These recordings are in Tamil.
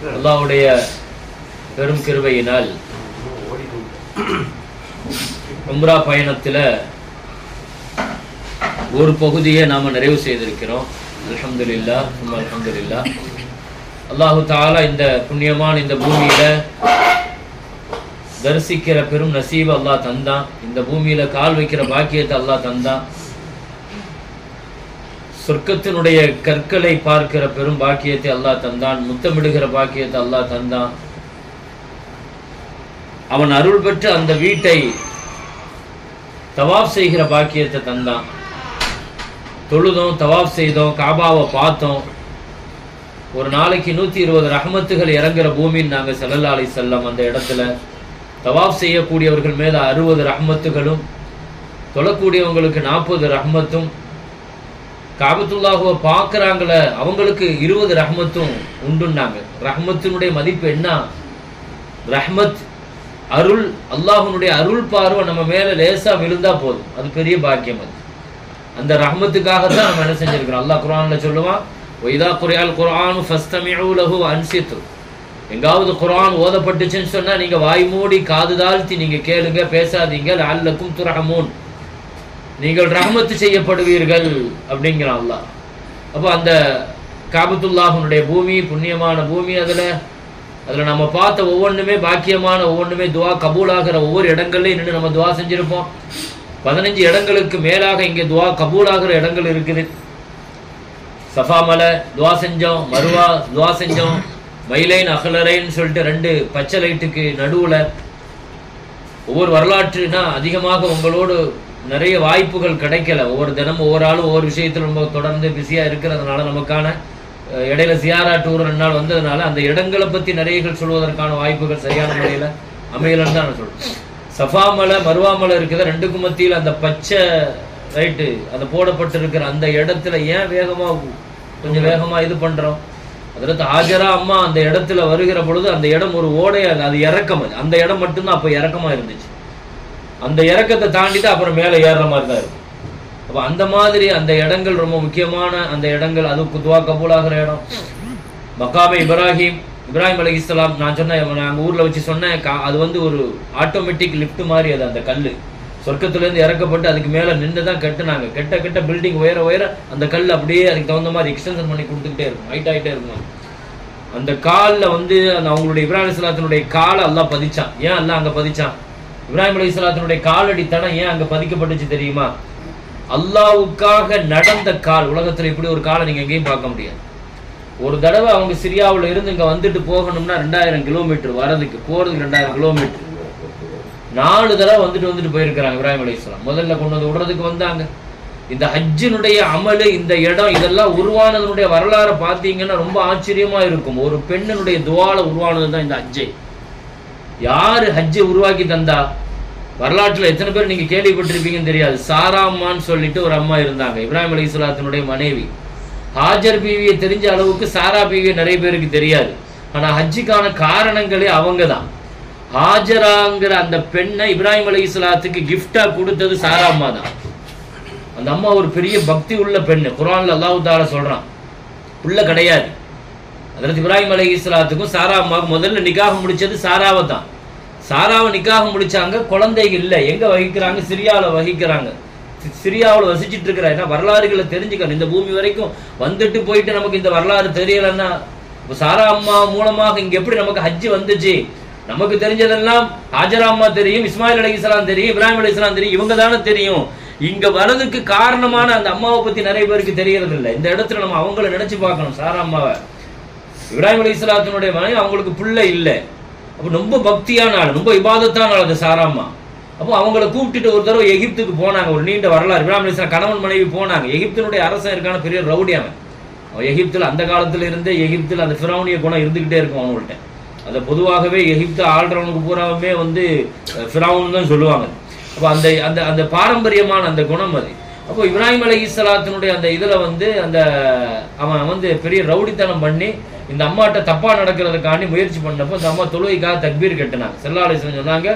அல்லாஹ்வுடைய பெரும் கிருபையினால் உம்ரா பயணத்தில் ஒரு பகுதியை நாம் நிறைவு செய்திருக்கிறோம். அல்ஹம்துலில்லாஹ் அல்ஹம்துலில்லாஹ். அல்லாஹு தஆலா இந்த புண்ணியமான இந்த பூமியில தரிசிக்கிற பெரும் நசீபை அல்லாஹ் தந்தான். இந்த பூமியில கால் வைக்கிற பாக்கியத்தை அல்லாஹ் தந்தான். சொர்க்கத்தினுடைய கற்களை பார்க்கிற பெரும் பாக்கியத்தை அல்லாஹ் தந்தான். முத்தமிடுகிற பாக்கியத்தை அல்லாஹ் தந்தான். அவன் அருள் பெற்று அந்த வீட்டை தவாப் செய்கிற பாக்கியத்தை தந்தான். தொழுதோம், தவாப் செய்தோம், காபாவை பார்த்தோம். ஒரு நாளைக்கு 120 ரஹ்மத்துகள் இறங்குற பூமியில் நாங்கள் ஸல்லல்லாஹு அலைஹி வஸல்லம் அந்த இடத்துல தவாப் செய்யக்கூடியவர்கள் மேல 60 ரஹ்மத்துகளும், தொழக்கூடியவங்களுக்கு 40 ரஹ்மத்தும், காபத்துல்லாஹுவை பார்க்குறாங்கள அவங்களுக்கு 20 ரஹ்மத்தும் உண்டுன்னாங்க. ரஹ்மத்தினுடைய மதிப்பு என்ன? ரஹ்மத் அருள், அல்லாஹ்வுடைய அருள் பார்வை நம்ம மேல லேசா விழுந்தா போதும், அது பெரிய பாக்கியம். அது அந்த ரஹ்மத்துக்காகத்தான் நம்ம என்ன செஞ்சிருக்கிறோம். அல்லாஹ் குர்ஆன்ல சொல்லுவான், வைதா குர்ஆல் குர்ஆனு ஃபஸ்தமிஉ லஹு அன்சித்து. எங்காவது குர்ஆன் ஓதப்பட்டுச்சுன்னு சொன்னா நீங்க வாய் மூடி காது தாழ்த்தி நீங்க கேளுங்க, பேசாதீங்க. லஅல்லக்கும் துர்ஹமூன், நீங்கள் ரஹ்மத்து செய்யப்படுவீர்கள் அப்படிங்கிறான் அல்லாஹ். அப்போ அந்த காபத்துல்லாஹ்வுடைய பூமி புண்ணியமான பூமி, அதுல நம்ம பார்த்த ஒவ்வொன்றுமே பாக்கியமான, ஒவ்வொன்றுமே துவா கபூலாகிற ஒவ்வொரு இடங்கள்லையும் நின்று நம்ம துவா செஞ்சிருப்போம். 15 இடங்களுக்கு மேலாக இங்கே துவா கபூலாகிற இடங்கள் இருக்குது. சஃபா மலை துவா செஞ்சோம், மருவா துவா செஞ்சோம், மைலைன் அகலரைன்னு சொல்லிட்டு 2 பச்சை லைட்டுக்கு நடுவுல. ஒவ்வொரு வரலாற்றுனா அதிகமாக உங்களோடு நிறைய வாய்ப்புகள் கிடைக்கல. ஒவ்வொரு தினமும் ஒவ்வொரு ஆளும் ஒவ்வொரு விஷயத்தில் ரொம்ப தொடர்ந்து பிஸியா இருக்கிறதுனால நமக்கான இடையில ஜியாரா டூர் 2 நாள் வந்ததுனால அந்த இடங்களை பத்தி நிறைய சொல்வதற்கான வாய்ப்புகள் சரியான முறையில அமையலன்னு தான் நான் சொல்றேன். சஃபா மலை மருவா மலை இருக்குது, 2க்கும் மத்தியில் அந்த பச்சை ரைட்டு அது போடப்பட்டிருக்கிற அந்த இடத்துல ஏன் கொஞ்சம் வேகமா இது பண்றோம்? அதில் ஹாஜரா அம்மா அந்த இடத்துல வருகிற பொழுது அந்த இடம் ஒரு ஓடை, அது இறக்கம். அது அந்த இடம் மட்டும்தான் அப்போ இறக்கமா இருந்துச்சு. அந்த இறக்கத்தை தாண்டிட்டு அப்புறம் மேலே ஏறுற மாதிரி தான் இருக்கும். அப்போ அந்த மாதிரி அந்த இடங்கள் ரொம்ப முக்கியமான அந்த இடங்கள். அதுக்கு துவா கபூலாகிற இடம் மக்காமே இப்ராஹிம் அலைஹிஸ்ஸலாம். நான் சொன்னேன், நாங்கள் ஊரில் வச்சு சொன்னேன், அது வந்து ஒரு ஆட்டோமேட்டிக் லிஃப்ட் மாதிரி. அது அந்த கல் சொர்க்கத்துலேருந்து இறக்கப்பட்டு அதுக்கு மேலே நின்று தான் கட்டுனாங்க. கெட்ட பில்டிங் உயர அந்த கல் அப்படியே அதுக்கு தகுந்த மாதிரி எக்ஸ்டென்ஷன் பண்ணி கொடுத்துக்கிட்டே இருக்கும், ஹைட் ஆகிட்டே இருக்கும். அந்த காலில் வந்து அந்த அவங்களுடைய இப்ராஹிம் அலைஹிஸ்ஸலாத்தினுடைய காலை அல்லாஹ் பதிச்சான். ஏன் அல்லாஹ் அங்கே பதிச்சான்? இப்ராஹிம் அலைஹிஸ்ஸலாத்தினுடைய காலடி தடம் ஏன் அங்கே பதிக்கப்பட்டுச்சு தெரியுமா? அல்லாஹ்வுக்காக நடந்த கால். உலகத்தில் இப்படி ஒரு காலை நீங்கள் எங்கேயும் பார்க்க முடியாது. ஒரு தடவை அவங்க சிரியாவில் இருந்து இங்கே வந்துட்டு போகணும்னா 2000 கிலோமீட்டர், வரதுக்கு போகிறதுக்கு 2000 கிலோமீட்டர். 4 தடவை வந்துட்டு போயிருக்கிறாங்க இப்ராஹிம் அலைஹிஸ்ஸலாம். முதல்ல கொண்டு வந்து விடுறதுக்கு வந்தாங்க. இந்த ஹஜ்ஜினுடைய அமலு, இந்த இடம், இதெல்லாம் உருவானதனுடைய வரலாறு பார்த்தீங்கன்னா ரொம்ப ஆச்சரியமா இருக்கும். ஒரு பெண்ணினுடைய துவால உருவானது தான் இந்த ஹஜ்ஜை. யாரு ஹஜ்ஜை உருவாக்கி தந்தா? வரலாற்றில் எத்தனை பேர் நீங்க கேள்விப்பட்டிருப்பீங்கன்னு தெரியாது. சாரா அம்மான்னு சொல்லிட்டு ஒரு அம்மா இருந்தாங்க, இப்ராஹிம் அலைஹிஸ்ஸலாத்தினுடைய மனைவி. ஹாஜர் பீவியை தெரிஞ்ச அளவுக்கு சாரா பீவியை நிறைய பேருக்கு தெரியாது. ஆனா ஹஜ்ஜுக்கான காரணங்களே அவங்க தான். ஹாஜராங்கிற அந்த பெண்ணை இப்ராஹிம் அலைஹிஸ்ஸலாத்துக்கு கிஃப்டா கொடுத்தது சாரா அம்மா தான். அந்த அம்மா ஒரு பெரிய பக்தி உள்ள பெண்ணு. குர்ஆன்ல அல்லாஹ் தஆலா சொல்றான், உள்ள கிடையாது. ஹஜ்ரத் இப்ராஹிம் அலைஹிஸ்ஸலாத்துக்கும் சாரா அம்மாவுக்கு முதல்ல நிக்காஹ் முடிச்சது சாராவை தான். சாராவை நிக்காஹ் முடிச்சாங்க, குழந்தைகள் இல்லை. எங்க வகிக்கிறாங்க? சிரியாவில் வகிக்கிறாங்க. சிரியாவில் வசிச்சுட்டு இருக்கிறார். ஏன்னா வரலாறுகளை தெரிஞ்சுக்கணும். இந்த பூமி வரைக்கும் வந்துட்டு போயிட்டு நமக்கு இந்த வரலாறு தெரியலன்னா, சாரா அம்மா மூலமாக இங்க எப்படி நமக்கு ஹஜ்ஜு வந்துச்சு? நமக்கு தெரிஞ்சதெல்லாம் ஹாஜரா அம்மா தெரியும், இஸ்மாயில் அலைஹிஸ்ஸலாம் தெரியும், இப்ராஹிம் அலைஹிஸ்ஸலாம் தெரியும், இவங்க தானே தெரியும். இங்க வரதுக்கு காரணமான அந்த அம்மாவை பத்தி நிறைய பேருக்கு தெரியறது இல்லை. இந்த இடத்துல நம்ம அவங்கள நினைச்சு பார்க்கணும். சாரா அம்மாவை, இப்ராஹிம் அலைஹிஸ்ஸலாத்தினுடைய மனைவி, அவங்களுக்கு பிள்ளை இல்லை. அப்போ ரொம்ப பக்தியான ஆள், ரொம்ப இபாதத்தான ஆள் அந்த சாரா அம்மா. அப்போ அவங்கள கூப்பிட்டுட்டு ஒரு தடவை எகிப்துக்கு போனாங்க. ஒரு நீண்ட வரலாறு. இப்ராஹிம் அலைஹிஸ்ஸலாம் கணவன் மனைவி போனாங்க. எகிப்தினுடைய அரசன் இருக்கான பெரிய ரவுடி அவன். எகிப்தில் அந்த காலத்துல இருந்தே எகிப்தில் அந்த ஃபிரௌனிய குணம் இருந்துகிட்டே இருக்கும் அவங்கள்ட்ட. அதை பொதுவாகவே எகிப்து ஆள்றவனுக்கு பூராவுமே வந்து ஃபிரௌன் தான் சொல்லுவாங்க. அப்போ அந்த அந்த அந்த பாரம்பரியமான அந்த குணம் அது. அப்போ இப்ராஹிம் அலைஹிஸ்ஸலாத்தினுடைய அந்த இதுல வந்து அந்த அவன் வந்து பெரிய ரவுடித்தனம் பண்ணி இந்த அம்மாட்ட தப்பா நடக்கிறதுக்காண்டி முயற்சி பண்ணப்போ இந்த அம்மா தொழுகைக்காக தக்பீர் கட்டினாங்க. ஸல்லல்லாஹு அலைஹி வஸல்லம் சொன்னாங்க,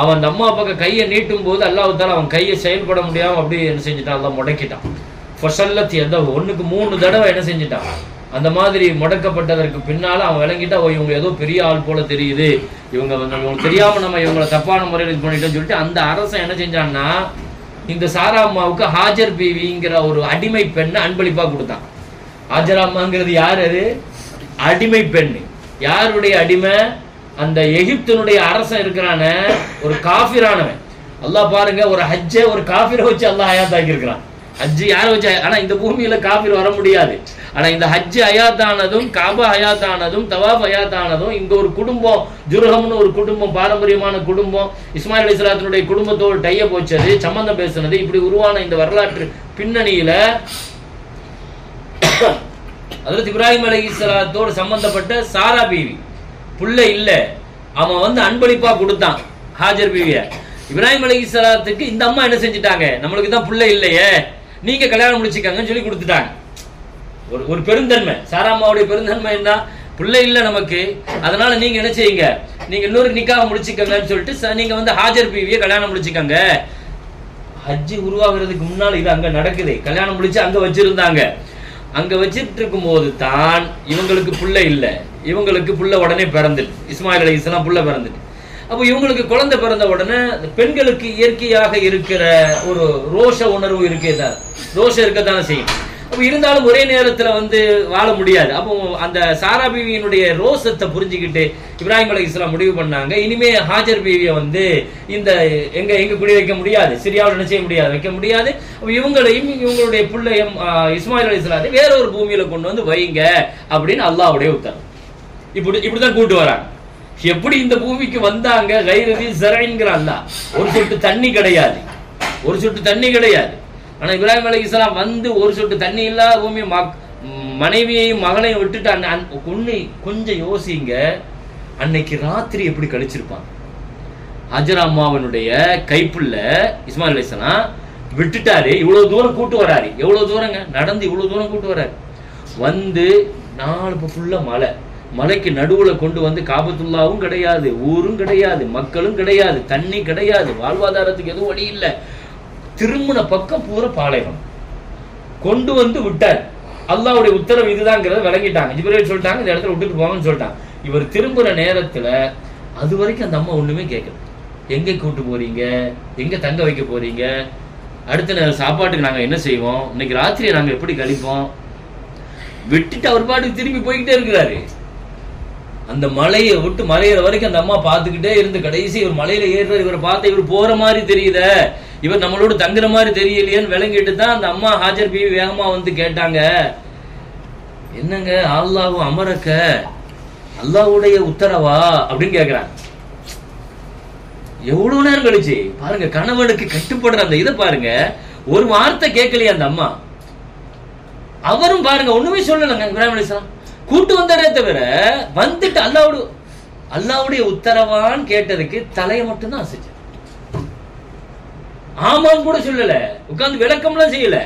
அவன் அந்த அம்மா பக்கம் கையை நீட்டும் போது அல்லாஹ் தஆலா அவன் கையை செயல்பட முடியாம அப்படி என்ன செஞ்சுட்டான், அல்லாஹ் முடக்கிட்டான். ஃபஸல்லத் யதஹு, 1க்கு 3 தடவை என்ன செஞ்சுட்டான், அந்த மாதிரி முடக்கப்பட்டதற்கு பின்னால அவன் விளங்கிட்டா, இவங்க ஏதோ பெரிய ஆள் போல தெரியுது, இவங்க தெரியாம நம்ம இவங்களை தப்பான முறையில் இது பண்ணிட்டோம்னு சொல்லிட்டு அந்த அரசன் என்ன செஞ்சான்னா, இந்த சாரா அம்மாவுக்கு ஹாஜர் பீவிங்கிற ஒரு அடிமை பெண்ணை அன்பளிப்பா கொடுத்தான். ஹாஜர் அம்மாங்கிறது யார்? அது அடிமை பெண்ணு. யாருடைய அடிமை? அந்த எகிப்தினுடைய அரசன் இருக்கிறான ஒரு காஃபிரானவன். அல்லாஹ் பாருங்க, ஒரு ஹஜ்ஜை ஒரு காஃபிரை வச்சு அல்லாஹ் ஹயாத்தாக்கி இருக்கிறான். ஹஜ்ஜு யாரை வச்சு? ஆனா இந்த பூமியில காஃபிர் வர முடியாது. ஆனா இந்த ஹஜ்ஜு ஹயாத்தானதும், காபா ஹயாத்தானதும், தவாப் ஹயாத்தானதும், இங்க ஒரு குடும்பம், ஜுர்ஹம்னு ஒரு குடும்பம், பாரம்பரியமான குடும்பம், இஸ்மாயில் அலைஹிஸ்ஸலாத்தினுடைய குடும்பத்தோடு டைய போச்சது, சம்பந்தம் பேசுனது, இப்படி உருவான இந்த வரலாற்று பின்னணியில ஹஜ்ரத் இப்ராஹிம் அலைஹிஸ்ஸலாத்தோடு சம்பந்தப்பட்ட சாரா பீவி புள்ள இல்ல, அவன் அன்பளிப்பா கொடுத்தான் ஹாஜர் பீவிய. இப்ராஹிம் அலைஹிஸ்ஸலாத்துக்கு இந்த அம்மா என்ன செஞ்சுட்டாங்க, நம்மளுக்கு தான் புள்ள இல்லையே, நீங்க கல்யாணம் முடிச்சுக்கங்கன்னு சொல்லி கொடுத்துட்டாங்க. ஒரு பெருந்தன்மை, சாரா அம்மாவுடைய பெருந்தன்மை என்ன, புள்ள இல்ல நமக்கு, அதனால நீங்க என்ன செய்யுங்க, நீங்க இன்னொரு நிக்காக முடிச்சுக்கங்கன்னு சொல்லிட்டு நீங்க ஹாஜர் பீவிய கல்யாணம் முடிச்சுக்கங்க. ஹஜ்ஜு உருவாகிறதுக்கு முன்னால இது அங்க நடக்குது. கல்யாணம் முடிச்சு அங்க வச்சிருந்தாங்க. அங்க வச்சிட்டு இருக்கும் போது தான் இவங்களுக்கு புள்ள இல்ல, இவங்களுக்கு புள்ள உடனே பிறந்துட்டு, இஸ்மாயில் அலைஹிஸ்ஸலாம் புள்ள பிறந்துட்டு. அப்போ இவங்களுக்கு குழந்தை பிறந்த உடனே பெண்களுக்கு இயற்கையாக இருக்கிற ஒரு ரோஷ உணர்வு இருக்கேதான், ரோஷம் இருக்கத்தானே செய்யும். அப்ப இருந்தாலும் ஒரே நேரத்துல வாழ முடியாது. அப்போ அந்த சாரா பீவியினுடைய ரோஷத்தை புரிஞ்சுக்கிட்டு இப்ராஹிம் அலைஹிஸ்ஸலாம் முடிவு பண்ணாங்க, இனிமே ஹாஜர் பீவியை இந்த எங்க குடி வைக்க முடியாது, சிரியாவில் என்ன செய்ய முடியாது, வைக்க முடியாது. அப்ப இவங்களையும் இவங்களுடைய பிள்ளையும் இஸ்மாயில் அலைஹிஸ்ஸலாத்தை வேற ஒரு பூமியில கொண்டு வைங்க அப்படின்னு அல்லாஹ்வுடைய உத்தரவு. இப்படிதான் கூட்டு வராங்க. எப்படி இந்த பூமிக்கு வந்தாங்க? கைரதி ஸரஇன்கிற அல்லாஹ், ஒரு சொட்டு தண்ணி கிடையாது, ஒரு சொட்டு தண்ணி கிடையாது. ஆனா இப்ராஹிம் அலைஹிஸ்ஸலாம் ஒரு சொட்டு தண்ணி இல்லாத பூமி, மனைவியையும் மகனையும் விட்டுட்டு கொஞ்சம் யோசிங்க, அன்னைக்கு ராத்திரி எப்படி கழிச்சிருப்பாங்க. ஹஜ்ரா அம்மாவனுடைய கைப்புள்ள இஸ்மாயில் அலைஹிஸ்ஸலாம் விட்டுட்டாரு, இவ்வளவு தூரம் கூட்டு வராரு. எவ்வளவு தூரங்க நடந்து, இவ்வளவு தூரம் கூட்டு வராரு. 4 ஃபுல்லா மலைக்கு நடுவுல கொண்டு காபத்துல்லாவும் கிடையாது, ஊரும் கிடையாது, மக்களும் கிடையாது, தண்ணி கிடையாது, வாழ்வாதாரத்துக்கு எதுவும் வழி இல்லை. திரும்பின பக்கம் பூரா பாலைவனம் கொண்டு விட்டார். அல்லாஹ்வுடைய உத்தரவு இதுதாங்கிறத விளங்கிட்டாங்க. ஜிப்ரீல் சொல்லிட்டாங்க, இந்த இடத்துல விட்டுட்டு போங்கன்னு சொல்லிட்டாங்க. இவர் திரும்புற நேரத்துல அது வரைக்கும் அந்த அம்மா ஒண்ணுமே கேட்கல. எங்க கூட்டு போறீங்க, எங்க தங்க வைக்க போறீங்க, அடுத்த நேரம் சாப்பாட்டுக்கு நாங்க என்ன செய்வோம், இன்னைக்கு ராத்திரியை நாங்க எப்படி கழிப்போம், விட்டுட்டு அவர் பாட்டுக்கு திரும்பி போய்கிட்டே இருக்கிறாரு. அந்த மலையை விட்டு மலையிற வரைக்கும் அந்த அம்மா பார்த்துக்கிட்டே இருந்து கடைசி இவர் மலையில ஏறுற இவரை பார்த்து இவர் போற மாதிரி தெரியுத, இவர் நம்மளோட தங்குற மாதிரி தெரியலையேன்னு விளங்கிட்டு தான் அந்த அம்மா ஹாஜர் பீவி வேகமா கேட்டாங்க, என்னங்க அல்லாஹ்வும் அமரக்க, அல்லாஹ்வுடைய உத்தரவா அப்படின்னு கேக்குறாங்க. எவ்வளவு நேரம் கழிச்சு பாருங்க, கணவனுக்கு கட்டுப்படுற அந்த இதை பாருங்க. ஒரு வார்த்தை கேட்கலையா அந்த அம்மா, அவரும் பாருங்க ஒண்ணுமே சொல்லலங்க. இப்ராஹிம் அலைஹிஸ்ஸலாம் கூட்டு வந்தாரே தவிர வந்துட்டு அல்லாஹ்வுடைய உத்தரவான்னு கேட்டதுக்கு தலையை மட்டும்தான் அசைச்சார். ஆமான்னு கூட சொல்லல, உட்கார்ந்து விளக்கம்லாம் செய்யல,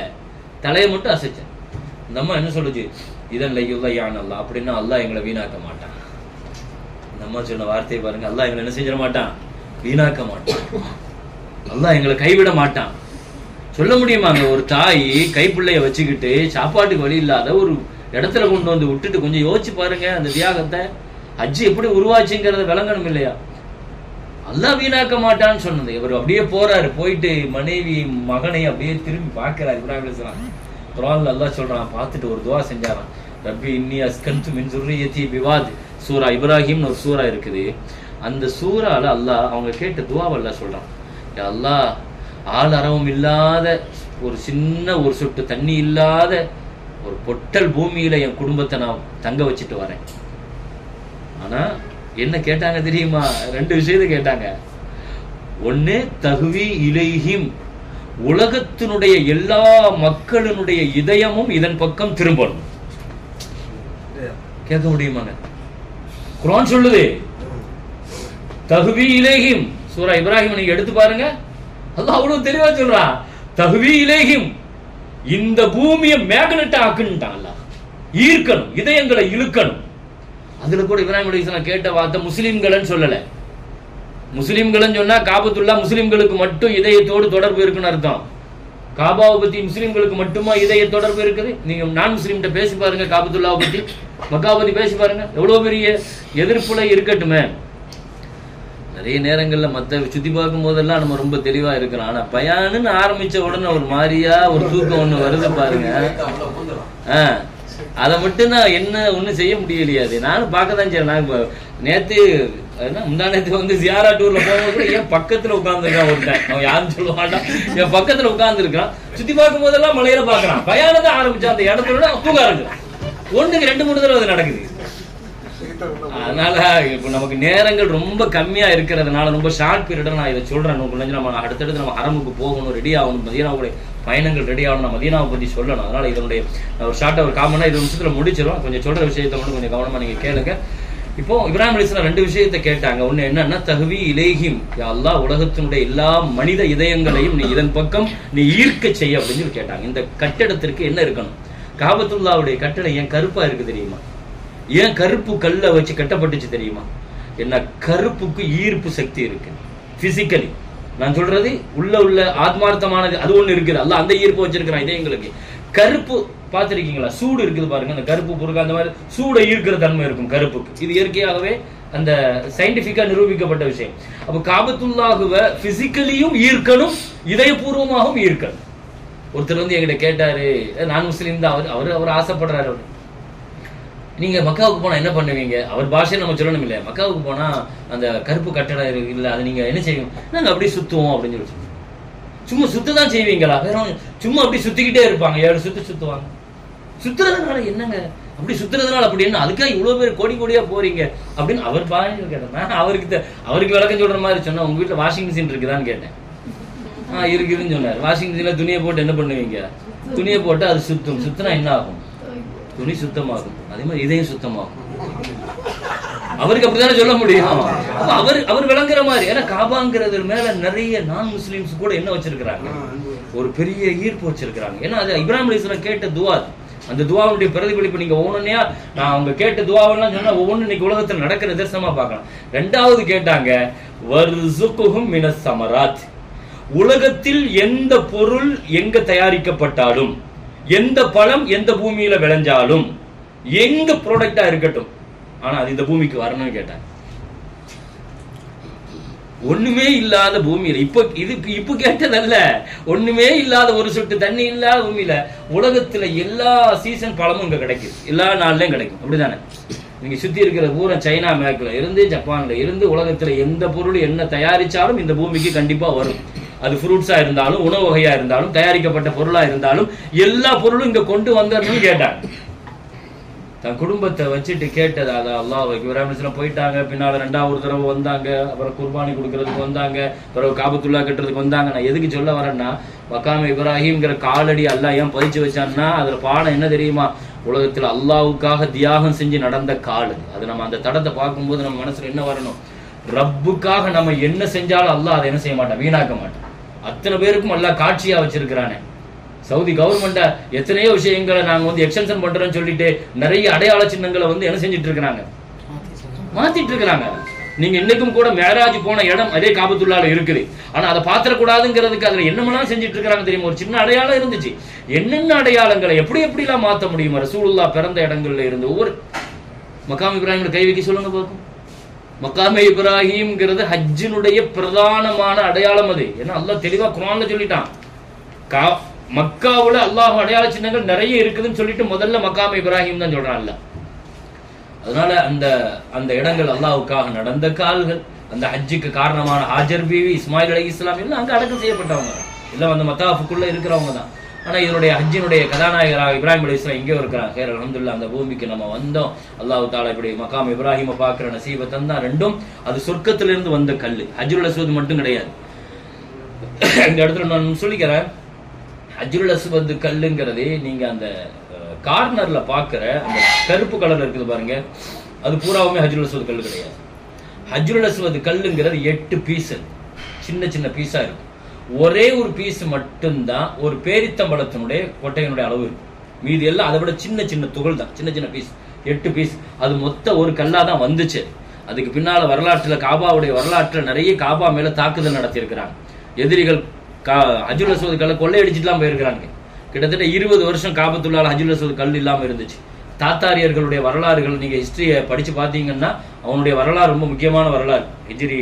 தலையை மட்டும் அசைச்சார். இந்த அம்மா என்ன சொல்லுச்சு, இதன் லையுல்லாஹ் அல்லாஹ், அப்படின்னா அல்லாஹ் எங்களை வீணாக்க மாட்டான். இந்த அம்மா சொன்ன வார்த்தையை பாருங்க, அல்லாஹ் எங்களை என்ன செஞ்சிட மாட்டான், வீணாக்க மாட்டான், அல்லாஹ் எங்களை கைவிட மாட்டான். சொல்ல முடியுமாங்க? ஒரு தாய் கைப்பிள்ளைய வச்சுக்கிட்டு சாப்பாட்டுக்கு வழி இல்லாத ஒரு இடத்துல கொண்டு விட்டுட்டு கொஞ்சம் யோசிச்சு பாருங்க அந்த தியாகத்தை. ஹஜ்ஜு எப்படி உருவாச்சுங்கிறத விளங்கணும் இல்லையா? அல்லாஹ் வீணாக்க மாட்டான்னு சொன்னது. இவர் அப்படியே போறாரு, போயிட்டு மனைவி மகனை அப்படியே திரும்பி பார்க்கிறார். இப்ராஹிம் அலைஹிஸ்ஸலாம் குர்ஆன்ல அல்லாஹ் சொல்றான், பார்த்துட்டு ஒரு துவா செஞ்சாராம், ரப்பி இன்னி அஸ்கன்து மின் ஸுர்ரிய்யதி பிவாத். சூரா இப்ராஹிம்னு ஒரு சூரா இருக்குது. அந்த சூரால அல்லாஹ் அவங்க கேட்ட துவாவை அல்லாஹ் சொல்றான், யா அல்லாஹ், ஆள் அரவம் இல்லாத ஒரு சின்ன ஒரு சொட்டு தண்ணி இல்லாத ஒரு பொட்டல் பூமியில என் குடும்பத்தை நான் தங்க வச்சுட்டு வரேன். ஆனா என்ன கேட்டாங்க தெரியுமா? 2 விஷயத்தை கேட்டாங்க. ஒண்ணு, தஹ்வி இலைஹிம், உலகத்தினுடைய எல்லா மக்களினுடைய இதயமும் இதன் பக்கம் திரும்பணும். கேட்க முடியுமாங்க? குர்ஆன் சொல்லுது தஹ்வி இலைஹிம். சூரா இப்ராஹிம் நீங்க எடுத்து பாருங்க, அல்லாஹ் அவ்வளவு தெளிவா சொல்றான், தஹ்வி இலைஹிம், இந்த பூமியை மேக்னெட் ஆக்குன்னுட்டான் அல்லாஹ், ஈர்க்கணும், இதயங்களை இழுக்கணும். அதுல கூட இப்ராஹிம் அலைஹிஸ்ஸலாம் கேட்ட வார்த்தை முஸ்லிம்கள்னு சொல்லல. முஸ்லிம்கள்னு சொன்னா காபத்துல்லா முஸ்லிம்களுக்கு மட்டும் இதயத்தோடு தொடர்பு இருக்குன்னு அர்த்தம். காபாவை பத்தி முஸ்லீம்களுக்கு மட்டுமா இதய தொடர்பு இருக்குது? நீங்க நான் முஸ்லீம்கிட்ட பேசி பாருங்க, காபத்துல்லாவை பத்தி மக்காவை பத்தி பேசி பாருங்க, எவ்வளவு பெரிய எதிர்ப்புல இருக்கட்டுமே. நிறைய நேரங்கள்ல மத்த சுத்தி பார்க்கும் போதெல்லாம் நம்ம ரொம்ப தெளிவா இருக்கிறோம். ஆனா பயானுன்னு ஆரம்பிச்ச உடனே ஒரு மாதிரியா ஒரு தூக்கம் ஒண்ணு வருது பாருங்க. அதை மட்டும் தான் என்ன ஒண்ணும் செய்ய முடியலையாது. நானும் பார்க்கதான் செய்யறேன். நான் நேத்து முந்தா நேத்து வந்து ஜியாரா டூர்ல போகும்போது கூட என் பக்கத்துல உட்கார்ந்துருக்கான் ஒருத்தன், அவன் யாரும் சொல்லுவான்டா, என் பக்கத்துல உட்கார்ந்து இருக்கான். சுத்தி பார்க்கும் போதெல்லாம் மலையில பாக்குறான். பயானதான் ஆரம்பிச்சா அந்த இடத்துல தூங்க ஆரம்பிச்சு. ஒண்ணுக்கு 2-3 தடவை அது நடக்குது. அதனால இப்ப நமக்கு நேரங்கள் ரொம்ப கம்மியா இருக்கிறதுனால ரொம்ப ஷார்ட் பீரியட் நான் இதை சொல்றேன். நம்ம அடுத்தடுத்து நம்ம ஹரமுக்கு போகணும், ரெடி ஆகணும், மதீனாவுடைய பயணங்கள் ரெடி ஆகணும், மதீனாவை பத்தி சொல்லணும். அதனால இதனுடைய ஒரு ஷார்ட்டா ஒரு காமனா 20 நிமிஷத்துல முடிச்சிடும். கொஞ்சம் சொல்ற விஷயத்த மட்டும் கொஞ்சம் கவனமா நீங்க கேளுங்க. இப்போ இப்ராஹிம் அலைஹிஸ்ஸலாம் 2 விஷயத்தை கேட்டாங்க. ஒண்ணு என்னன்னா, தஹ்வி இலைஹிம், யா அல்லாஹ் உலகத்தினுடைய எல்லா மனித இதயங்களையும் நீ இதன் பக்கம் நீ ஈர்க்க செய்ய அப்படின்னு சொல்லி கேட்டாங்க. இந்த கட்டடத்திற்கு என்ன இருக்கணும்? காபத்துல்லாவுடைய கட்டடம் ஏன் கருப்பா இருக்கு தெரியுமா? ஏன் கருப்பு கல்ல வச்சு கட்டப்பட்டுச்சு தெரியுமா? என்ன, கருப்புக்கு ஈர்ப்பு சக்தி இருக்கு. பிசிக்கலி நான் சொல்றது உள்ள ஆத்மார்த்தமானது அது ஒண்ணு இருக்குது. அல்ல அந்த ஈர்ப்பு வச்சிருக்கிறான் இதயங்களுக்கு. கருப்பு பார்த்திருக்கீங்களா? சூடு இருக்குது பாருங்க, அந்த கருப்பு பொருட்கள் அந்த மாதிரி சூடை ஈர்க்கிற தன்மை இருக்கும் கருப்புக்கு. இது இயற்கையாகவே அந்த சயின்டிபிக்கா நிரூபிக்கப்பட்ட விஷயம். அப்ப காபத்துல்லாஹுவை பிசிக்கலியும் ஈர்க்கணும், இதயபூர்வமாகவும் ஈர்க்கணும். ஒருத்தர் வந்து என்கிட்ட கேட்டாரு, நான் முஸ்லீம் தான், அவர் ஆசைப்படுறாரு. நீங்க மக்காவுக்கு போனா என்ன பண்ணுவீங்க? அவர் பாஷையை நம்ம சொல்லணும் இல்லையா? மக்காவுக்கு போனா அந்த கருப்பு கட்டடம் இல்ல, அதை நீங்க என்ன செய்வீங்க? நாங்க அப்படியே சுத்துவோம் அப்படின்னு சொல்லி. சும்மா சுத்ததான் செய்வீங்களா? வேற சும்மா அப்படி சுத்திக்கிட்டே இருப்பாங்க. 7 சுத்துவாங்க. சுத்துறதுனால என்னங்க? அப்படி சுத்துறதுனால அப்படி என்ன? அதுக்காக இவ்வளவு பேர் கோடி கோடியா போறீங்க அப்படின்னு அவர் பாருங்க கேட்டேன். நான் அவருக்கு விளக்கம் சொல்ற மாதிரி சொன்னேன். உங்க வீட்டுல வாஷிங் மிஷின் இருக்குதான்னு கேட்டேன். இருக்குதுன்னு சொன்னார். வாஷிங் மிஷின்ல துணியை போட்டு என்ன பண்ணுவீங்க? துணியை போட்டு அது சுத்தும். சுத்தினா என்ன ஆகும்? துணி சுத்தமாகும். அதே மாதிரி இதயம் சுத்தமாகும். அவருக்கு அப்படித்தானே சொல்ல முடியும். அவர் விளங்குற மாதிரி. ஏன்னா காபாங்கிறது மேல நிறைய நான் முஸ்லிம்ஸ் கூட என்ன வச்சிருக்கிறாங்க? ஒரு பெரிய ஈர்ப்பு வச்சிருக்கிறாங்க. ஏன்னா அது இப்ராஹிம் அலைஹிஸ்ஸலாம் கேட்ட துவா. அந்த துவாவுடைய பிரதிபலிப்பு நீங்க ஒவ்வொன்னையா நான் அவங்க கேட்ட துவாவெல்லாம் சொன்னா ஒவ்வொன்னு இன்னைக்கு உலகத்தில் நடக்கிற நிதர்சனமா பார்க்கலாம். 2வது கேட்டாங்க, வர்சுகுஹும் மினஸ் ஸமராத், உலகத்தில் எந்த பொருள் எங்க தயாரிக்கப்பட்டாலும், எந்த பழம் எந்த பூமியில விளைஞ்சாலும், எங்க ப்ராடக்டா இருக்கட்டும், ஆனா அது இந்த பூமிக்கு வரணும்னு கேட்டாங்க. ஒண்ணுமே இல்லாத பூமியில இப்ப கேட்டதல்ல, ஒண்ணுமே இல்லாத ஒரு சொட்டு தண்ணி இல்லாத பூமியில உலகத்துல எல்லா சீசன் பழமும் இங்க கிடைக்குது, எல்லா நாள்லயும் கிடைக்கும். அப்படிதானே? நீங்க சுத்தி இருக்கிற பூரா சைனா மேக்ல இருந்து ஜப்பான்ல இருந்து உலகத்துல எந்த பொருள் என்ன தயாரிச்சாலும் இந்த பூமிக்கு கண்டிப்பா வரும். அது ஃப்ரூட்ஸா இருந்தாலும், உணவு வகையா இருந்தாலும், தயாரிக்கப்பட்ட பொருளா இருந்தாலும், எல்லா பொருளும் இங்க கொண்டு வந்தோம்னு கேட்டாங்க. தன் குடும்பத்தை வச்சுட்டு கேட்டது. அதை அல்லாஹ் இப்ராஹிம் போயிட்டாங்க. பின்னால 2வது தடவை வந்தாங்க. அப்புறம் குர்பானி கொடுக்கறதுக்கு வந்தாங்க. பிறகு காபத்துல்லா கட்டுறதுக்கு வந்தாங்க. நான் எதுக்கு சொல்ல வரேன்னா, மக்காம இப்ராஹிம்ங்கிற காலடி அல்லாஹ் ஏன் பதிச்சு வச்சான்னா, அதுல பாடம் என்ன தெரியுமா? உலகத்துல அல்லாஹ்வுக்காக தியாகம் செஞ்சு நடந்த கால் அது. நம்ம அந்த தடத்தை பார்க்கும்போது நம்ம மனசுல என்ன வரணும்? ரப்புக்காக நம்ம என்ன செஞ்சாலும் அல்லாஹ் அதை என்ன செய்ய மாட்டான், வீணாக்க மாட்டான். அத்தனை பேருக்கும் அல்லாஹ் காட்சியா வச்சிருக்கிறானே. சவுதி கவர்மெண்ட எத்தனையோ விஷயங்களை நாங்க வந்து எக்ஸ்டென்ஷன் பண்றோம்னு சொல்லிட்டு நிறைய அடையாள சின்னங்களை வந்து என்ன செஞ்சிட்டு இருக்கிறாங்க, மாத்திட்டு இருக்கிறாங்க. நீங்க இன்னைக்கும் கூட மேராஜ் போன இடம் அதே காபத்துல்லால இருக்குது. ஆனா அதை பாத்திரக்கூடாதுங்கிறதுக்கு அதுல என்னமெல்லாம் செஞ்சிட்டு இருக்கிறாங்க தெரியுமா? ஒரு சின்ன அடையாளம் இருந்துச்சு. என்னென்ன அடையாளங்களை எப்படி எல்லாம் மாத்த முடியுமா? ரசூலுல்லாஹ் பிறந்த இடங்கள்ல இருந்து ஒவ்வொரு மக்காம் இப்ராஹிம் கை வைக்க சொல்லுங்க பார்க்கும். மக்காமே இப்ராஹிம்ங்கிறது ஹஜ்ஜினுடைய பிரதானமான அடையாளம் அது. ஏன்னா அல்லாஹ் தெளிவா குர்ஆன்ல சொல்லிட்டான். மக்காவுல அல்லாஹ் அடையாள சின்னங்கள் நிறைய இருக்குதுன்னு சொல்லிட்டு முதல்ல மக்காமே இப்ராஹிம் தான் சொல்றான் அல்லாஹ். அதனால அந்த இடங்கள் அல்லாஹ்வுக்காக நடந்த கால்கள், அந்த ஹஜ்ஜுக்கு காரணமான ஹாஜர் பீவி, இஸ்மாயில் அலைஹிஸ்ஸலாம் எல்லாம் அங்க அடக்கம் செய்யப்பட்டவங்க, எல்லாம் அந்த மத்தாஃபுக்குள்ள இருக்கிறவங்க தான். ஆனா இதனுடைய ஹஜ்ஜினுடைய கதாநாயகராக இப்ராஹிம் அலைஹிஸ்ஸலாம் இங்கே இருக்கிறாங்க. ஹேர் அல்ஹம்துலில்லாஹ், அந்த பூமிக்கு நம்ம வந்தோம். அல்லாஹ் தஆலா இப்படி மக்காம் இப்ராஹிமை பார்க்கிற நசீபை தந்தா. ரெண்டும் அது சொர்க்கத்திலிருந்து வந்த கல், ஹஜ்ருல் அஸ்வத் மட்டும் கிடையாது. இந்த இடத்துல நான் சொல்லிக்கிறேன், ஹஜ்ருல் அஸ்வத் கல்லுங்கிறது நீங்க அந்த கார்னர்ல பாக்குற அந்த கருப்பு கலர்ல இருக்குது பாருங்க, அது பூராவுமே ஹஜ்ருல் அஸ்வத் கல்லு கிடையாது. ஹஜ்ருல் அஸ்வத் கல்லுங்கிறது 8 பீஸ், சின்ன சின்ன பீஸா இருக்கும். ஒரே ஒரு பீஸ் மட்டும்தான் ஒரு பேரித்தம்பளத்தினுடைய கொட்டையினுடைய அளவு இருக்கும். மீதி எல்லாம் அதை விட சின்ன சின்ன துகள் தான், சின்ன சின்ன பீஸ். 8 பீஸ், அது மொத்த ஒரு கல்லா தான் வந்துச்சு. அதுக்கு பின்னால வரலாற்றுல, காபாவுடைய வரலாற்றுல நிறைய காபா மேல தாக்குதல் நடத்தி இருக்கிறாங்க. எதிரிகள் ஹஜ்ருல் அஸ்வத் கல்லை கொள்ளையடிச்சுட்டுலாம் போயிருக்கிறாங்க. கிட்டத்தட்ட 20 வருஷம் காபத்துள்ளால ஹஜ்ருல் அஸ்வத் கல் இல்லாம இருந்துச்சு. தாத்தாரியர்களுடைய வரலாறுகள் நீங்க ஹிஸ்டரியை படிச்சு பார்த்தீங்கன்னா அவனுடைய வரலாறு ரொம்ப முக்கியமான வரலாறு. ஹிஜ்ரி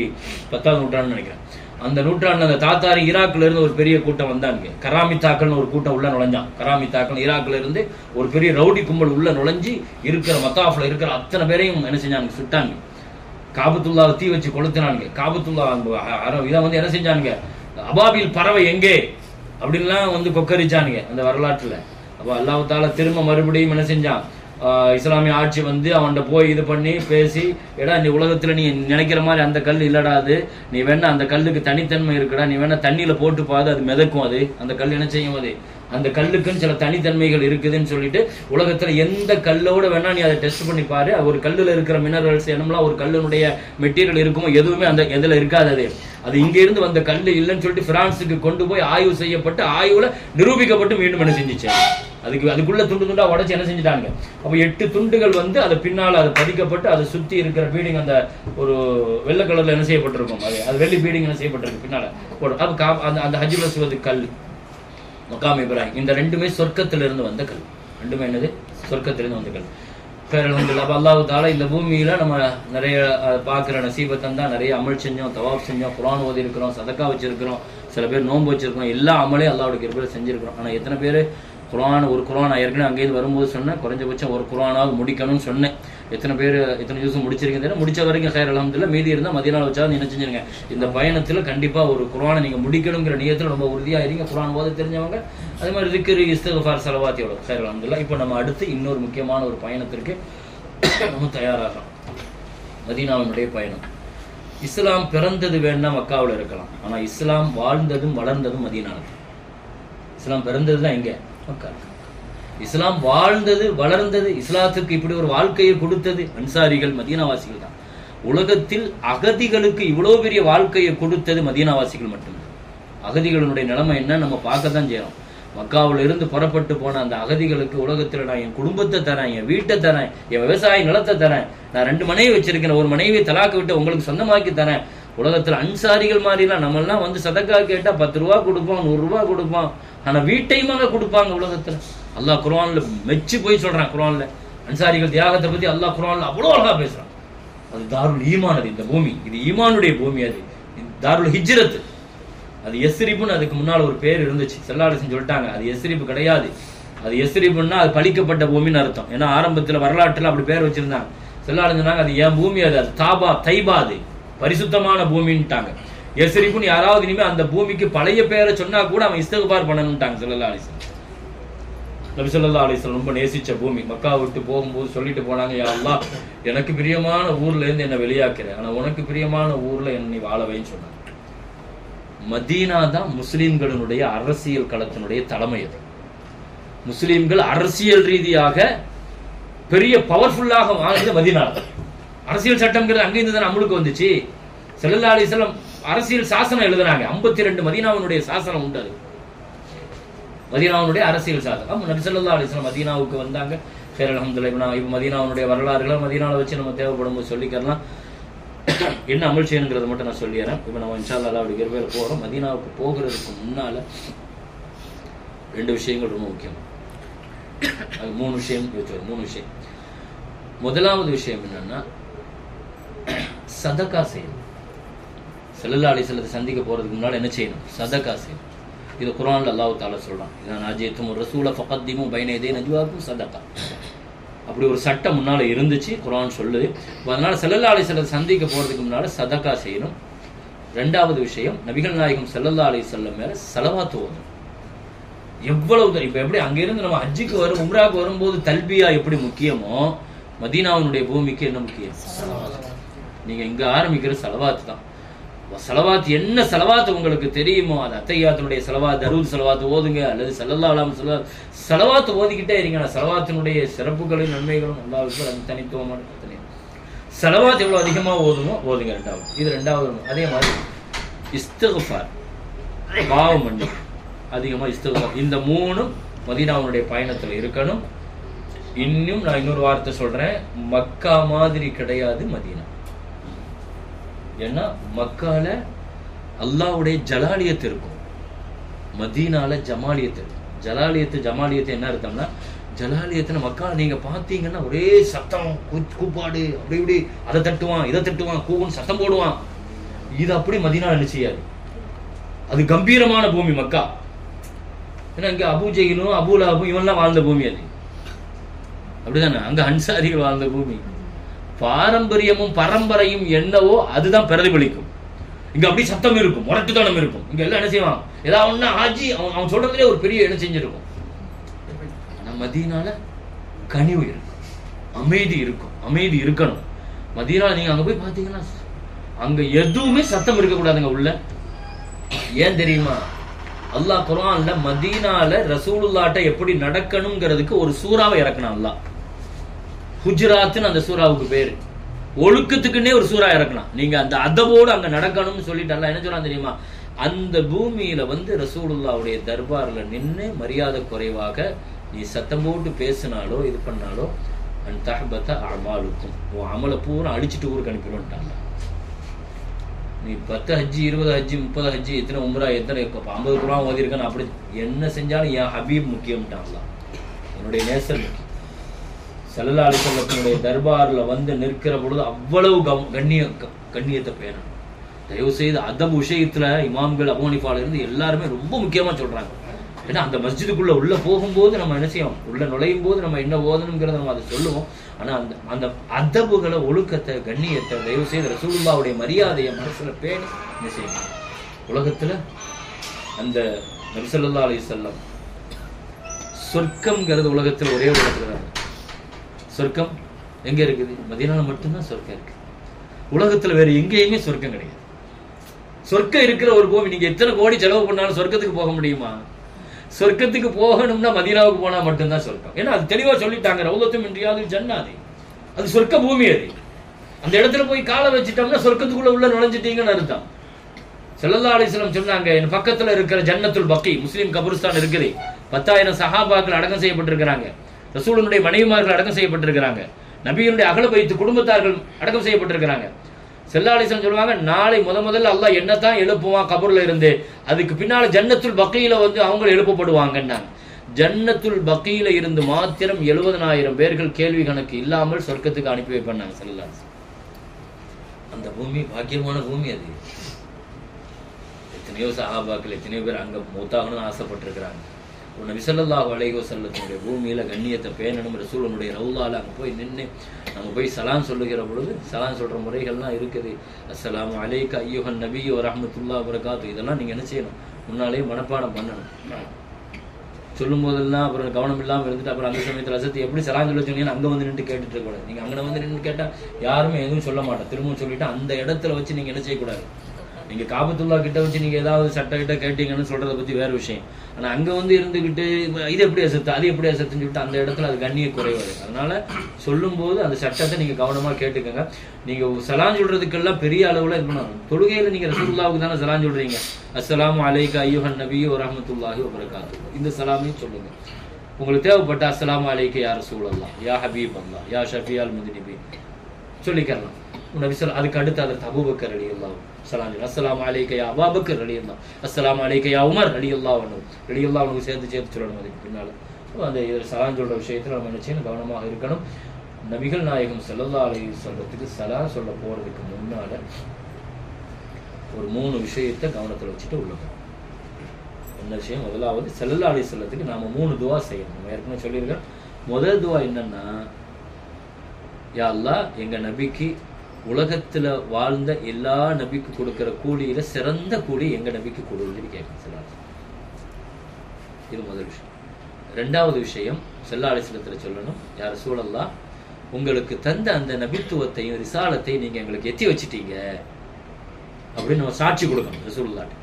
10ஆம் நூற்றாண்டு நினைக்கிறேன். அந்த நூற்றாண்டு அந்த தாத்தாரி ஈராக்ல இருந்து ஒரு பெரிய கூட்டம் வந்தாங்க. கராமித்தாக்கள்னு ஒரு கூட்டம் உள்ள நுழைஞ்சான். கராமித்தாக்கள் ஈராக்ல இருந்து ஒரு பெரிய ரவுடி கும்பல் உள்ள நுழைஞ்சு இருக்கிற மத்தாஃப்ல இருக்கிற அத்தனை பேரையும் என்ன செஞ்சாங்க, சுட்டாங்க. காபத்துல்லாவை தீ வச்சு கொளுத்தினாங்க. காபத்துல்லா இதை வந்து என்ன செஞ்சானுங்க, அபாபில் பறவை எங்கே அப்படின்லாம் வந்து கொக்கரிச்சானுங்க அந்த வரலாற்றுல. அப்போ அல்லாஹ் தாலா திரும்ப மறுபடியும் என்ன செஞ்சான், இஸ்லாமிய ஆட்சி வந்து அவன்கிட்ட போய் இது பண்ணி பேசி, எடா இந்த உலகத்துல நீ நினைக்கிற மாதிரி அந்த கல் இல்லடா, அது நீ வேணா அந்த கல்லுக்கு தனித்தன்மை இருக்குடா, நீ வேணா தண்ணியில போட்டு பாது, அது மிதக்கும், அது அந்த கல் என்ன செய்யும், அது அந்த கல்லுக்குன்னு சில தனித்தன்மைகள் இருக்குதுன்னு சொல்லிட்டு உலகத்துல எந்த கல்லோட வேணா நீ அதை டெஸ்ட் பண்ணி பாரு, ஒரு கல்லுல இருக்கிற மினரல்ஸ் என்னமெல்லாம் ஒரு கல்லுடைய மெட்டீரியல் இருக்குமோ எதுவுமே அந்த எதுல இருக்காது. அது இங்க இருந்து வந்த கல்லு இல்லைன்னு சொல்லிட்டு பிரான்ஸுக்கு கொண்டு போய் ஆய்வு செய்யப்பட்டு ஆய்வுல நிரூபிக்கப்பட்டு மீண்டும் என்ன செஞ்சிச்சு, அதுக்குள்ள துண்டு துண்டா உடைச்சு என்ன செஞ்சுட்டாங்க. அப்ப 8 துண்டுகள் வந்து அது பின்னால அது பதிக்கப்பட்டு அதை சுத்தி இருக்கிற பீடிங் அந்த ஒரு வெள்ளை கலர்ல என்ன செய்யப்பட்டிருக்கும், அது வெள்ளி பீடிங் என்ன செய்யப்பட்டிருக்கு பின்னால. அந்த ஹஜ்ருல் அஸ்வத் கல், மகாம் இப்ராஹிம், இந்த ரெண்டுமே சொர்க்கத்திலிருந்து வந்த கல். ரெண்டுமே என்னது, சொர்க்கத்திலிருந்து வந்த கல். அல்லாஹ் தாலா இந்த பூமியில நம்ம நிறைய பாக்குற நசீபத்தம் தான், நிறைய அமல் செஞ்சோம், தவாப் செஞ்சோம், குர்ஆன் ஓதி இருக்கிறோம், சதக்கா வச்சிருக்கிறோம், சில பேர் நோன்பு வச்சிருக்கிறோம், எல்லா அமலையும் அல்லாஹ்வுடைய கிருபையில செஞ்சிருக்கிறோம். ஆனா எத்தனை பேர் ஒரு குர்ஆன் ஏற்கனவே அங்கேயிருந்து வரும்போது சொன்னேன், குறைஞ்சபட்சம் ஒரு குர்ஆனாவது முடிக்கணும்னு சொன்னேன். எத்தனை பேர் எத்தனை ஜூஸ் முடிச்சிருக்கீங்க, முடிச்ச வரைக்கும் ஹைர் அல்ஹம்துலில்லாஹ். மீதி இருந்தால் மதிய நாள் வச்சாவது என்ன செஞ்சிருங்க, இந்த பயணத்துல கண்டிப்பா ஒரு குர்ஆனை நீங்க முடிக்கணுங்கிற நியத்துல ரொம்ப உறுதியா இருங்க. குர்ஆன் ஓத தெரிஞ்சவங்க, அதே மாதிரி திக்ர், இஸ்திக்ஃபார், ஸலவாத் எவ்வளவு ஹைர் அல்ஹம்துலில்லாஹ். இப்போ நம்ம அடுத்து இன்னொரு முக்கியமான ஒரு பயணத்திற்கு நம்ம தயாராகிறோம். மதீனாவினுடைய பயணம். இஸ்லாம் பிறந்தது வேணா மக்காவில் இருக்கலாம், ஆனா இஸ்லாம் வாழ்ந்ததும் வளர்ந்ததும் மதீனாவில். இஸ்லாம் பிறந்ததுதான் எங்க, மக்கா. இஸ்லாம் வாழ்ந்தது வளர்ந்தது, இஸ்லாத்துக்கு இப்படி ஒரு வாழ்க்கையை கொடுத்தது அன்சாரிகள், மதீனாவாசிகள் தான். உலகத்தில் அகதிகளுக்கு இவ்வளவு பெரிய வாழ்க்கையை கொடுத்தது மதீனாவாசிகள் மட்டும்தான். அகதிகளுடைய நிலைமை என்ன நம்ம பார்க்கத்தான் செய்யறோம். மக்காவில் இருந்து புறப்பட்டு போன அந்த அகதிகளுக்கு உலகத்துல நான் என் குடும்பத்தை தரேன், என் வீட்டை தரேன், என் விவசாய நிலத்தை தரேன், நான் 2 மனைவி வச்சிருக்கேன், ஒரு மனைவியை தலாக்கு விட்டு உங்களுக்கு சொந்தமாக்கி தரேன். உலகத்துல அன்சாரிகள் மாதிரிலாம் நம்ம எல்லாம் வந்து சதக்கா கேட்டா 10 ரூபா கொடுப்போம், 100 ரூபா கொடுப்போம், ஆனா வீட்டையுமாக கொடுப்பாங்க உலகத்துல. அல்லாஹ் குர்ஆன்ல மெச்சு போய் சொல்றான். குர்ஆன்ல அன்சாரிகள் தியாகத்தை பத்தி அல்லாஹ் குர்ஆன்ல அவ்வளவு அழகா பேசுறான். அது தாருல் ஈமான், அது இந்த பூமி, இது ஈமானுடைய பூமி, அது தாருல் ஹிஜ்ரத். அது எஸ்ரிபுன்னு அதுக்கு முன்னால் ஒரு பேர் இருந்துச்சு. ஸல்லல்லாஹு அலைஹி வஸல்லம் சொல்லிட்டாங்க அது எஸ்ரிபு கிடையாது, அது எஸ்ரிபுன்னா அது பழிக்கப்பட்ட பூமின்னு அர்த்தம். ஏன்னா ஆரம்பத்துல வரலாற்றுல அப்படி பேர் வச்சிருந்தாங்க. ஸல்லல்லாஹு அலைஹி வஸல்லம் அது என் பூமி, அது தாபா தைபா, அது பரிசுத்தமான பூமின்ட்டாங்க. எஸ்ரிபுன்னு யாராவது இனிமே அந்த பூமிக்கு பழைய பேரை சொன்னா கூட அவன் இஸ்திக்பார் பண்ணணும்ட்டாங்க ஸல்லல்லாஹு அலைஹி வஸல்லம். நபி ஸல்லல்லாஹு அலைஹி வஸல்லம் ரொம்ப நேசிச்ச பூமி. மக்கா விட்டு போகும்போது சொல்லிட்டு போனாங்க, யா அல்லாஹ் எனக்கு பிரியமான ஊர்ல இருந்து என்ன வெளியாக்குறேன், ஆனா உனக்கு பிரியமான ஊர்ல என்னை வாழவைன்னு சொன்னாங்க. மதீனா தான் முஸ்லிம்களுடைய அரசியல் களத்தினுடைய தலைமை. அது முஸ்லிம்கள் அரசியல் ரீதியாக பெரிய பவர்ஃபுல்லாக வாழ்ந்த மதீனா. அரசியல் சட்டம்ங்கிறது அங்கிருந்து தான் அமலுக்கு வந்துச்சு. ஸல்லல்லாஹு அலைஹி வஸல்லம் அரசியல் சாசனம் எழுதுனாங்க. 52 மதீனாவினுடைய சாசனம் உண்டு. அது மதீனாவுடைய அரசியல் சாசனம். நபி ஸல்லல்லாஹு அலைஹி வஸல்லம் மதீனாவுக்கு வந்தாங்க. ஹைர் அல்ஹம்துலில்லாஹ். இப்போ மதீனாவுடைய வரலாறுகளை மதீனாவை வச்சு நம்ம தேவைப்படும் போது சொல்லிக்கலாம். என்ன அமல் செய்யணுங்கிறத மட்டும் நான் சொல்லிடுறேன். இப்போ நம்ம இன்ஷா அல்லாஹ் அப்படி கிருபையில போகிறோம். மதீனாவுக்கு போகிறதுக்கு முன்னால 2 விஷயங்கள் ரொம்ப முக்கியம். அது 3 விஷயம் யோசிச்சு, 3 விஷயம். முதலாவது விஷயம் என்னன்னா சதக்கா செய்யணும். ஸல்லல்லாஹு அலைஹி வஸல்லம் சந்திக்க போறதுக்கு முன்னால என்ன செய்யணும், சதக்கா செய்யணும். இது குர்ஆன்ல அல்லாஹ் தஆலா சொல்றான், இதான் நாஜித்தும் ரசூல ஃபகத்திமு பைன யதை நஜ்வாக்கும் சதக்கா. அப்படி ஒரு சட்டம் முன்னால இருந்துச்சு, குர்ஆன் சொல்லுது. அதனால ஸல்லல்லாஹு அலைஹி வஸல்லம் சந்திக்க போறதுக்கு முன்னால சதக்கா செய்யணும். 2வது விஷயம், நபிகள் நாயகம் ஸல்லல்லாஹு அலைஹி வஸல்லம் மேல ஸலவாத் ஓதணும். எவ்வளவு இப்ப எப்படி அங்கிருந்து நம்ம ஹஜ்ஜுக்கு வரும், உம்ராக்கு வரும்போது தல்பியா எப்படி முக்கியமோ, மதீனாவுடைய பூமிக்கு என்ன முக்கியம், ஸலவாத். நீங்க இங்க ஆரம்பிக்கிற ஸலவாத் தான். ஸலவாத் என்ன ஸலவாத் உங்களுக்கு தெரியுமோ, அது அத்தையாத்தினுடைய ஸலவாத், தரூத் ஸலவாத் ஓதுங்க, அல்லது ஸல்லல்லாஹு அலைஹி வஸல்லம் ஸலவாத் ஓதிக்கிட்டே இருங்க. ஸலவாத்தினுடைய சிறப்புகளும் நன்மைகளும் அல்லாஹ்வுக்கு அது தனித்துவமான தனி. ஸலவாத் எவ்வளவு அதிகமா ஓதுமோ ஓதுங்க. 2வது இது 2வது. அதே மாதிரி இஸ்திக்ஃபார், பாவ மன்னிப்பு, அதிகமா இஸ்திக்ஃபார். இந்த 3ம் மதீனாவுடைய பயணத்துல இருக்கணும். இன்னும் நான் இன்னொரு வார்த்தை சொல்றேன், மக்கா மாதிரி கிடையாது மதீனா. ஏன்னா மக்கால அல்லாஹ்வுடைய ஜலாலியத் இருக்கும். மதீனால ஜமாலியத்து, ஜலாலியத்து ஜமாலியத்து என்ன அர்த்தம்னா, ஜலாலியத்துல மக்கா நீங்க பாத்தீங்கன்னா ஒரே சத்தம், கூப்பாடு, அப்படி இப்படி அதை தட்டுவான் இதை தட்டுவான், கூவன் சத்தம் போடுவான். இது அப்படி மதீனால என்ன செய்யாது. அது கம்பீரமான பூமி மக்கா. ஏன்னா இங்க அபூஜெயிலும் அபூலாபும் இவன்லாம் வாழ்ந்த பூமி அது, அப்படிதானே. அங்க அன்சாரிகள் வாழ்ந்த பூமி. பாரம்பரியமும் பரம்பரையும் என்னவோ அதுதான் பிரதிபலிக்கும். இங்க அப்படி சத்தம் இருக்கும், முரட்டுத்தனம் இருக்கும். இங்க எல்லாம் என்ன செய்வான், ஏதாவது ஒண்ணு ஆஜி அவன் சொல்றதுலேயே ஒரு பெரிய இடம் செஞ்சிருக்கும். மதீனால கனிவு இருக்கும், அமைதி இருக்கும், அமைதி இருக்கணும். மதீனால நீங்க அங்க போய் பாத்தீங்கன்னா அங்க எதுவுமே சத்தம் இருக்கக்கூடாதுங்க உள்ள. ஏன் தெரியுமா, அல்லாஹ் குர்ஆன்ல மதீனால ரசூலுல்லாஹ்ட்ட எப்படி நடக்கணும்ங்கிறதுக்கு ஒரு சூறாவை இறக்கணும் அல்லாஹ். ஹுஜராத்னு அந்த சூறாவுக்கு பேரு. ஒழுக்கத்துக்குன்னே ஒரு சூறா இறக்கணும். நீங்க அந்த அதவோடு அங்க நடக்கணும்னு சொல்லிட்டு அல்லாஹ் என்ன சொல்றான் தெரியுமா, அந்த பூமியில ரசூலுல்லாஹ்வுடைய தர்பார்ல நின்று மரியாதை குறைவாக நீ சத்தம் போட்டு பேசினாலோ இது பண்ணாலோ அன் தஹ்பத அமாலுக்கும், உன் அமலை பூரா அடிச்சுட்டு ஊருக்கு அனுப்பிடும்ட்டாங்க. நீ 10 ஹஜ்ஜி 20 ஹஜ்ஜி 30 ஹஜ்ஜி எத்தனை உம்ரா எத்தனை 50 குர்ஆன் ஓதி இருக்கேன்னு அப்படி என்ன செஞ்சாலும் என் ஹபீப் முக்கியம்ட்டாங்களா, என்னுடைய நேசர் முக்கியம். ஸல்லல்லாஹு அலைஹி வஸல்லம் தர்பார்ல நிற்கிற பொழுது அவ்வளவு கண்ணியத்தை பேணணும். தயவு செய்து அதப் விஷயத்துல இமாம்கள் அபூ ஹனீஃபால இருந்து எல்லாருமே ரொம்ப முக்கியமா சொல்றாங்க. ஏன்னா அந்த மஸ்ஜிதுக்குள்ள உள்ள போகும்போது நம்ம என்ன செய்வோம், உள்ள நுழையும் போது நம்ம என்ன ஓதணுங்கிறத நம்ம அதை சொல்லுவோம். ஆனா அந்த அந்த அதபுகளை, ஒழுக்கத்தை, கண்ணியத்தை, தயவு செய்து ரசூலுல்லாஹ்வுடைய மரியாதையை மனசுல பேணி என்ன செய்யணும். உலகத்துல அந்த நபி ஸல்லல்லாஹு அலைஹி வஸல்லம் சொர்க்கம்ங்கிறது உலகத்துல ஒரே உலகத்துல தான். சொர்க்கம் எங்க இருக்குது, மதீனால மட்டும்தான் சொர்க்கம் இருக்கு. உலகத்துல வேற எங்கேயுமே சொர்க்கம் கிடையாது. சொர்க்கம் இருக்கிற ஒரு பூமி நீங்க எத்தனை கோடி செலவு பண்ணாலும் சொர்க்கத்துக்கு போக முடியுமா? சொர்க்கத்துக்கு போகணும்னா மதீனாவுக்கு போனா மட்டும்தான் சொர்க்கம். ஏன்னா அது தெளிவா சொல்லிட்டாங்க, ரௌதத்தும் மின் ரியாதில் ஜன்னாதி, அது சொர்க்க பூமி. அது அந்த இடத்துல போய் காலை வச்சுட்டோம்னா சொர்க்கத்துக்குள்ள உள்ள நுழைஞ்சிட்டீங்கன்னு அர்த்தம். ஸல்லல்லாஹு அலைஹி வஸல்லம் சொன்னாங்க, என் பக்கத்துல இருக்கிற ஜன்னத்துல் பக்கி முஸ்லிம் கபருஸ்தான் இருக்குது. 10,000 சஹாபாக்கள் அடக்கம் செய்யப்பட்டிருக்கிறாங்க. ரசூலுடைய மனைவிமார்கள் அடக்கம் செய்யப்பட்டிருக்கிறாங்க. நபியினுடைய அகல பைத்து குடும்பத்தார்கள் அடக்கம் செய்யப்பட்டிருக்கிறாங்க. ஸல்லல்லாஹு அலைஹி வஸல்லம் சொல்லுவாங்க, நாளை முதல்ல அல்லாஹ் என்னத்தான் எழுப்புவான் கபர்ல இருந்து, அதுக்கு பின்னால ஜன்னத்துல் பக்கியில அவங்க எழுப்பப்படுவாங்கன்னாங்க. ஜன்னத்துல் பக்கியில இருந்து மாத்திரம் 70,000 பேர்கள் கேள்வி கணக்கு இல்லாமல் சொர்க்கத்துக்கு அனுப்பி வைப்பாங்க ஸல்லல்லாஹு அலைஹி வஸல்லம். அந்த பூமி பாக்கியமான பூமி. அது எத்தனையோ சஹாபாக்கள் எத்தனையோ பேர் அங்க மூத்தாகணும்னு ஆசைப்பட்டிருக்கிறாங்க. நபி ஸல்லல்லாஹு அலைஹி வஸல்லத்துடைய பூமியில கண்ணியத்தை பேணணும். ரசூலுடைய ரவுலால அங்க போய் நின்று நம்ம போய் சலாம் சொல்லுகிற பொழுது சலாம் சொல்ற முறைகள்லாம் இருக்குது. அஸ்ஸலாமு அலைக்க அய்யுஹன் நபியு வ ரஹ்மத்துல்லாஹி வ பரகாத்துஹு, இதெல்லாம் நீங்க என்ன செய்யணும், முன்னாலே மனப்பாடம் பண்ணணும். சொல்லும் போதெல்லாம் அப்புறம் கவனம் இல்லாமல் இருந்துட்டு அப்புறம் அந்த சமயத்தில் அசத்தி எப்படி சலாம் சொல்ல சொன்னீங்கன்னு அங்கே நின்று கேட்டுட்டு இருக்கக்கூடாது. நீங்கள் அங்கே நின்று கேட்டால் யாருமே எதுவும் சொல்ல மாட்டேன். திரும்பவும் சொல்லிட்டு அந்த இடத்துல வச்சு நீங்கள் என்ன செய்யக்கூடாது. நீங்க காபத்துல்லா கிட்ட வச்சு நீங்க ஏதாவது சட்ட கிட்ட கேட்டீங்கன்னு சொல்றதை பத்தி வேற விஷயம். ஆனா அங்க இருந்துகிட்டு இது எப்படி அசத்து அது எப்படி அசத்துன்னு சொல்லிட்டு அந்த இடத்துல அது கண்ணிய குறைவாது. அதனால சொல்லும் போது அந்த சட்டத்தை நீங்க கவனமா கேட்டுக்கங்க. நீங்க சலாம் சொல்றதுக்கெல்லாம் பெரிய அளவுல இது பண்ணணும். தொழுகையில நீங்க ரசூலுல்லாஹ்வுக்கு தானே சலாம் சொல்றீங்க. அஸ்ஸலாமு அலைக்க அய்யுஹன் நபியு வ ரஹ்மத்துல்லாஹி வ பரகாத்துஹு, இந்த சலாமையும் சொல்லுங்க. உங்களுக்கு தேவைப்பட்ட அஸ்ஸலாமு அலைக்க யா ரசூலல்லாஹ், யா ஹபீப் அல்லாஹ், யா ஷஃபியல் முத்னிபீன் சொல்லிக்கலாம். அதுக்கு அடுத்து அதற்கு அபூபக்கர் ரலியல்லாஹு சலாம் சொல்லு. அஸ்ஸலாமு அலைக்க யா அபூபக்கர் ரலியல்லாஹு, அஸ்ஸலாமு அலைக்க யா உமர் ரலியல்லாஹு அன்ஹு, ரலியல்லாஹு அன்ஹு சேர்த்து சொல்லணும். அதுக்கு பின்னால அந்த சலாம் சொல்ற விஷயத்துல நம்ம நிச்சயம் கவனமாக இருக்கணும். நபிகள் நாயகம் ஸல்லல்லாஹு அலைஹி வஸல்லத்துக்கு சலாம் சொல்ல போறதுக்கு முன்னால ஒரு 3 விஷயத்தை கவனத்துல வச்சுட்டு உள்ள போகணும். என்ன விஷயம்? முதலாவது ஸல்லல்லாஹு அலைஹி வஸல்லத்துக்கு நாம 3 துஆ செய்யணும். நம்ம ஏற்கனவே சொல்லியிருக்கோம். முதல் துஆ என்னன்னா, யா அல்லாஹ் எங்க நபிக்கு உலகத்துல வாழ்ந்த எல்லா நபிக்கு கொடுக்கிற கூலியில சிறந்த கூலி எங்க நபிக்கு கொடுன்னு கேட்கணும். இது முதல் விஷயம். 2வது விஷயம் ஸல்லல்லாஹு அலைஹி வஸல்லத்துல சொல்லணும், யா ரசூலல்லாஹ் உங்களுக்கு தந்த அந்த நபித்துவத்தையும் ரிசாலத்தையும் நீங்க எங்களுக்கு எத்தி வச்சிட்டீங்க அப்படின்னு நம்ம சாட்சி கொடுக்கணும் ரசூலுல்லாஹ்.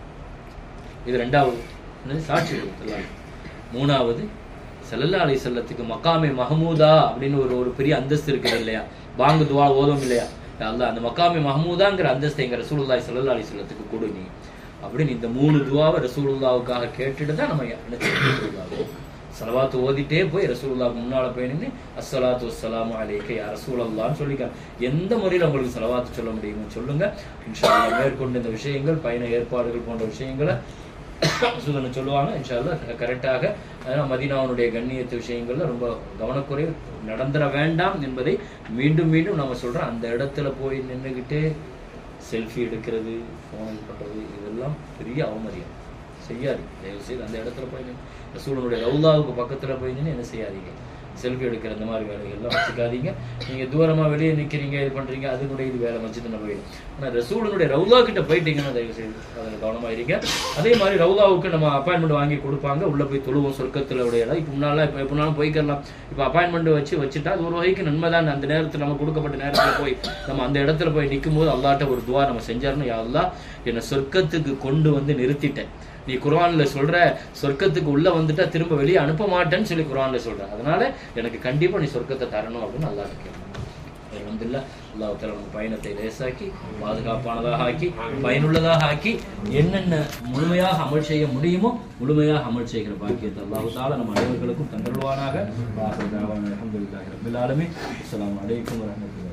இது 2வது சாட்சி கொடுக்கலாம். 3வது ஸல்லல்லாஹு அலைஹி வஸல்லத்துக்கு மகாமே மஹமூதா அப்படின்னு ஒரு பெரிய அந்தஸ்து இருக்குது இல்லையா? பாங்கு துவா ஓதும் இல்லையா? அல்லாஹ் அந்த மகாமே மஹமூதாங்கிற அந்தஸ்தை எங்க ரசூலுல்லாஹி ஸல்லல்லாஹு அலைஹி வஸல்லத்துக்கு கொடு நீ அப்படின்னு இந்த 3 துவாவை ரசூலுல்லாஹ்வுக்காக கேட்டுட்டு தான் நம்ம ரசூலுல்லாஹ் ஸலவாத் ஓதிட்டே போய் ரசூலுல்லாஹ்வுக்கு முன்னால போய் நின்று அஸ்ஸலாத்து வஸ்ஸலாமு அலைக்க யா ரசூலல்லாஹ்னு சொல்லிக்கலாம். எந்த முறையில் உங்களுக்கு ஸலவாத் சொல்ல முடியுமோ சொல்லுங்க. இன்ஷா அல்லாஹ் மேற்கொண்டு இந்த விஷயங்கள் பயண ஏற்பாடுகள் போன்ற விஷயங்களை ரசூலுல்லாஹ் சொல்லுவாங்க இன்ஷா அல்லாஹ் கரெக்டாக. மதீனாவுடைய கண்ணியத்து விஷயங்கள்ல ரொம்ப கவனக்குறை நடந்துட வேண்டாம் என்பதை மீண்டும் மீண்டும் நம்ம சொல்றோம். அந்த இடத்துல போய் நின்றுக்கிட்டு செல்ஃபி எடுக்கிறது, ஃபோன் பண்றது, இதெல்லாம் பெரிய அவமரியம். செய்யாது. தயவு செய்து அந்த இடத்துல போய் ரசூலுடைய ரவுலாவுக்கு பக்கத்துல போய் நின்று என்ன செய்யாதீங்க, செல்ஃபி எடுக்கிற இந்த மாதிரி வேலைகள்லாம் வச்சுக்காதீங்க. நீங்கள் தூரமாக வெளியே நிற்கிறீங்க, இது பண்ணுறீங்க, அதுனுடைய இது வேலை வச்சுட்டு நம்ம போயிடும். ஆனால் ரசூலுடைய ரவுலா கிட்ட போயிட்டீங்கன்னா தயவு செய்து அதில் கவனமாக இருங்க. அதே மாதிரி ரவுலாவுக்கு நம்ம அப்பாயின்மெண்ட் வாங்கி கொடுப்பாங்க, உள்ளே போய் தொழுவோம் சொர்க்கத்தில் உடைய இடம். இப்போ முன்னாலாம் இப்போ எப்படினாலும் போய்க்கலாம். இப்போ அப்பாயின்மெண்ட் வச்சுட்டா அது ஒரு வகைக்கு நன்மை தான். அந்த நேரத்தில் நம்ம கொடுக்கப்பட்ட நேரத்தில் போய் நம்ம அந்த இடத்துல போய் நிற்கும் போது அல்லாஹ்ட்ட ஒரு துவா நம்ம செஞ்சாருன்னு, யா அல்லாஹ் என்னை சொர்க்கத்துக்கு கொண்டு வந்து நிறுத்திட்டேன், நீ குர்ஆன்ல சொல்ற சொர்க்கத்துக்கு உள்ள வந்துட்டா திரும்ப வெளியே அனுப்ப மாட்டேன்னு சொல்லி குர்ஆன்ல சொல்ற, அதனால எனக்கு கண்டிப்பா நீ சொர்க்கத்தை தரணும் அப்படின்னு அல்லாஹ் கேட்கணும். அல்ஹம்துலில்லாஹ், அல்லாஹ் தஆலா நம்ம பயணத்தை லேசாக்கி பாதுகாப்பானதாக ஆக்கி பயனுள்ளதாக ஆக்கி என்னென்ன முழுமையாக அமல் செய்ய முடியுமோ முழுமையாக அமல் செய்கிற பாக்கியத்தை அல்லாஹ் தஆலா நம்ம அனைவர்களுக்கும் தந்தருள்வானாக. அல்ஹம்துலில்லாஹி ரப்பில் ஆலமீன். அஸ்ஸலாமு அலைக்கும் வரஹ்மத்துல்லாஹி.